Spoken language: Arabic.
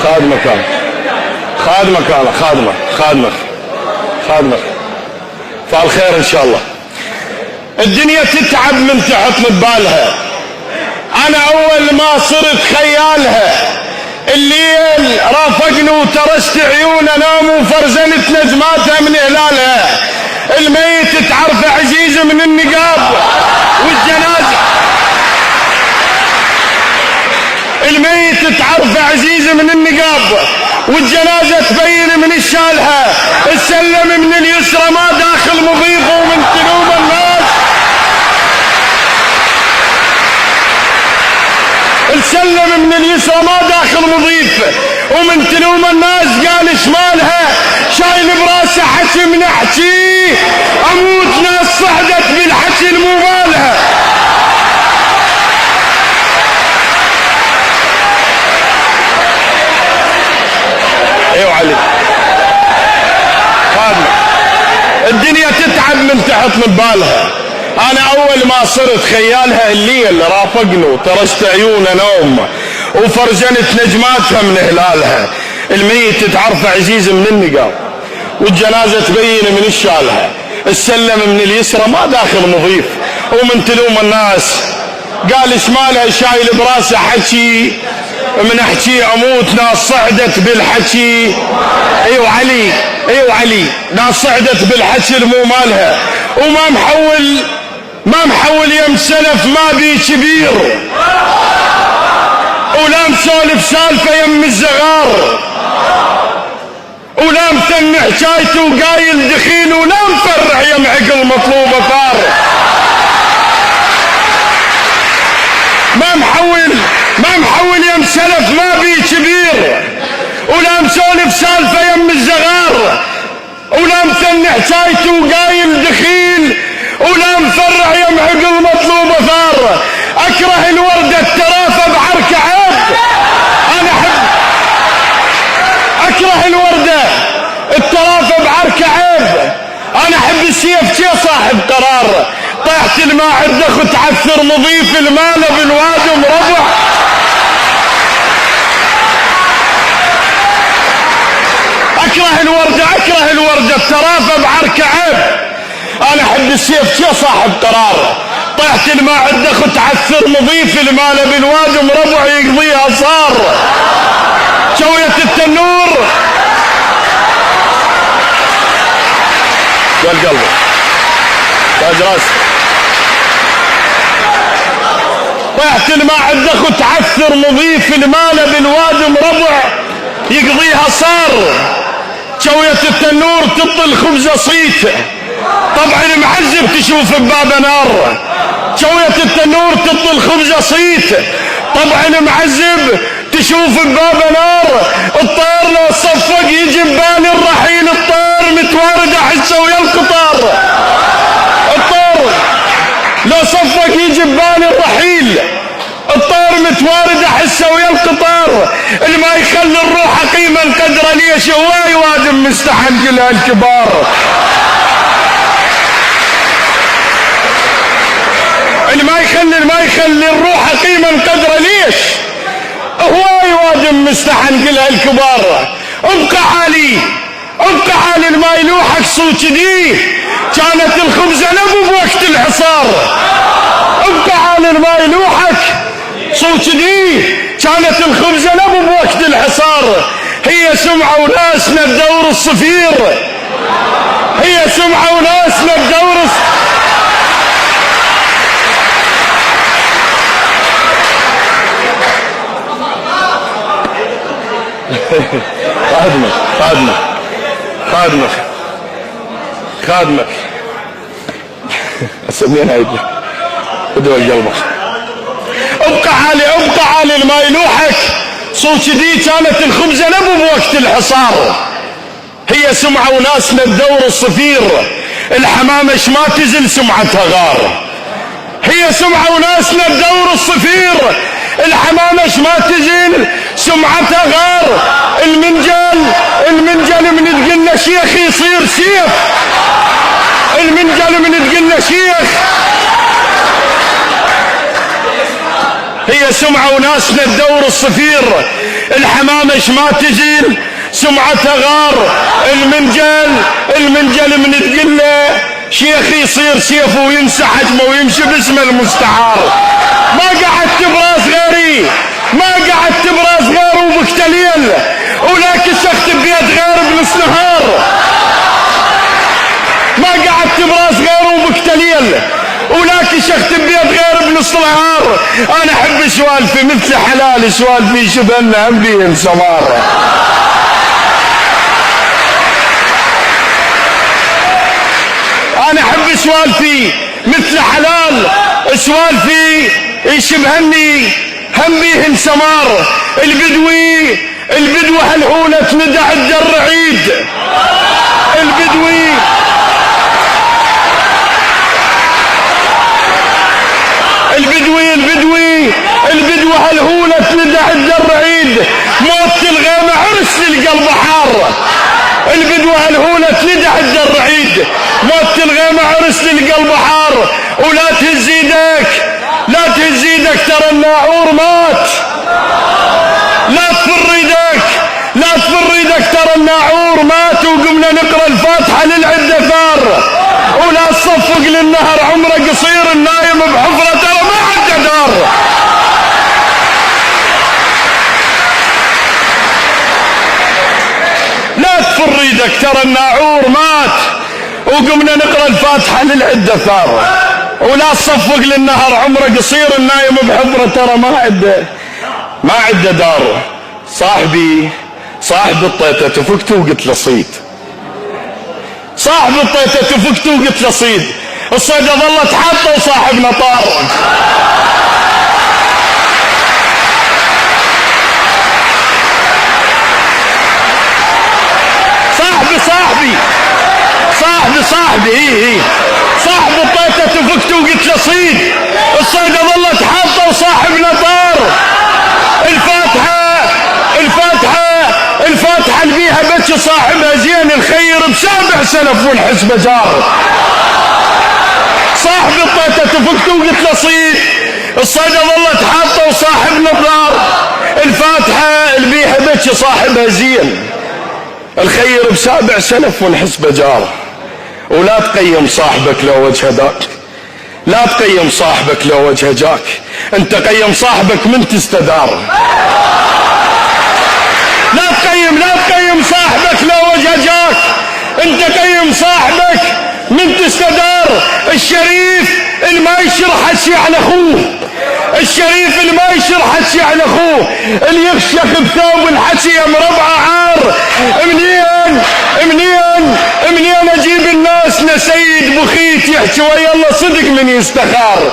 خادمك انا، خادمك انا، خادمك فالخير ان شاء الله. الدنيا تتعب من تحط ببالها. انا اول ما صرت خيالها الليل رافقني وترست عيون انام وفرزنت نجماتها من هلالها. الميت تعرفه عزيز من النقاب والجنازة، الميت تعرفه عزيز من النقاب والجنازة تبين من الشالها. السلم من اليسرى ما داخل مضيف ومن تلوم الناس، السلم من اليسرى ما داخل مضيف ومن تلوم الناس. قال شمالها شايل براسه حكي من احكي، اموت ناس صعدت بالحكي المبالها. ايوه علي خادمة. الدنيا تتعب من تحط من بالها. انا اول ما صرت خيالها الليل رافقني وترست عيون نوم وفرجنت نجماتها من هلالها. الميت تعرفه عزيز من النقاب والجنازة تبين من الشالها. السلم من اليسرى ما داخل نظيف ومن تلوم الناس. قال شمالها شايل براسه حكي من احكي، اموت ناس صعدت بالحكي. ايوه علي، ايوه علي، ناس صعدت بالحكي المو مالها وما محول يم سلف ما بي كبير ولا مسولف سالفه يم الزغار ولا مثن حكايته وقايل دخيل ولا مفرح يم عقل مطلوبه فار. ما محول يم سلف ما بي كبير ولا مسولف سالفه يم الزغار ولا مثن حكايته وقايل دخيل ولا مفرح يم عقل مطلوبه فار. اكره الورده الترافه بعرك عيب. انا اكره الورده الترافه بعرك عيب. انا احب السيف شي صاحب قرار. طيحت الماء دخ تعثر نظيف المال بالوادي مربع. اكره الورده الترافه بعرك عيب. انا احب السيف شي صاحب قرار. طيحت الماء دخ تعثر نظيف المال بالوادي مربع يقضيها صار. شوية التنور والقلب تاج راسك. طيحت الماء دخ تعثر نظيف المال بالوادي مربع يقضيها صار. شوية التنور تطل خبزة صيت طبعا المعذب تشوف بباب نار. شوية التنور تطل خبزة صيت طبعا معذب تشوف بباب نار. الطير لو صفق يجي ببالي الرحيل. الطير متوارد احسه ويا القطار. الطير لو صفق يجي ببالي الرحيل. الطير متوارد احسه ويا القطار. اللي ما يخلي الروح قيمة قدره ليش هو يوادم مستحن كلها الكبار. اللي ما يخلي الروح قيمة قدره ليش هو يوادم مستحن كلها الكبار. ابقى عالي الما يلوحك صوت دي كانت الخبزة نبو بوقت الحصار. ابقى عالي الما يلوحك صوت دي كانت الخبزة نبو بوقت الحصار. هي سمعة وناسنا بدور الصفير. هي سمعة وناسنا بدور خادمك اسمينا عيدنا ودوا قلبك. ابقى عالي لما يلوحك صوت دي كانت الخبزة نبو بوقت الحصار. هي سمعة وناسنا بدور الصفير. الحمامش ما تزل سمعتها غار. هي سمعة وناسنا بدور الصفير. الحمامش ما تزل سمعتها غار. المنجل من تقلنا شيخ يصير سيف. المنجل من تقلنا شيخ. هي سمعة وناسنا بدور الصفير. الحمامش ما تزين سمعته غار. المنجل من تقله شيخ يصير سيفه وينسى حجمه ويمشي باسمه المستعار. ما قعدت براس غيري، ما قعدت براس غير وبكتليل، ولا كشخت بيد غير بنص نهار. ما قعدت براس غير وبكتليل، ولا كشخت بيد غير بنص نهار. انا احب سوالفي مثل حلال سوالفي شبهنا هم بيهم سمار. انا احب سوالفي مثل حلال سوالفي يشبهني هم بيهن سمار. البدوي هالحولة تندع الدرعيد. البدوي هالحولة تندع الدرعيد. موت الغيمة عرس للقلب حار. البدوة هالحولة تندع الدرعيد. موت الغيمة عرس للقلب حار. ولا تهز ايدك، لا تهز ايدك ترى الناعور مات. لا تفر ايدك، لا تفر ايدك ترى الناعور مات. وقمنا نقرا الفاتحة للعدة ثار. ولا تصفق للنهر عمره قصير، النايم بحفرة ترى ما عدى دار. لا تفر ايدك ترى الناعور مات. وقمنا نقرا الفاتحة للعدة ثار. ولا تصفق للنهر عمره قصير، النايم بحفرة ترى ما عدى دار. صاحب الطيتة تفكت وقلت له صيد. صاحب الطيتة تفكت وقلت له صيد. الصيدة ظلت حاطة وصاحبنا طار. صاحبي صاحب الطيتة تفكت وقلت له صيد. الصيدة ظلت حاطة وصاحبنا طار. الفاتحة اللي بيها بتش صاحبها زين، الخير بسابع سلف والحسبة جار. صاحب الطيتة تفكت وقلت له صيد. الصيدة ظلت حاطة وصاحبنا طار. الفاتحة اللي بيها بتش صاحبها زين، الخير بسابع سلف والحسبة جار. ولا تقيم صاحبك لو وجه داك، لا تقيم صاحبك لو وجه جاك. انت قيم صاحبك من تستدار. لا تقيم صاحبك لو وجه جاك. انت قيم صاحبك من تستدار. الشريف اللي ما يشرح الشي على اخوه، الشريف اللي ما يشرح الشي على اخوه، اللي يخشخ بثوب الحشي مربعه عار. منين اجيب الناس لسيد بخيت يحكي ويا الله صدق من يستخار.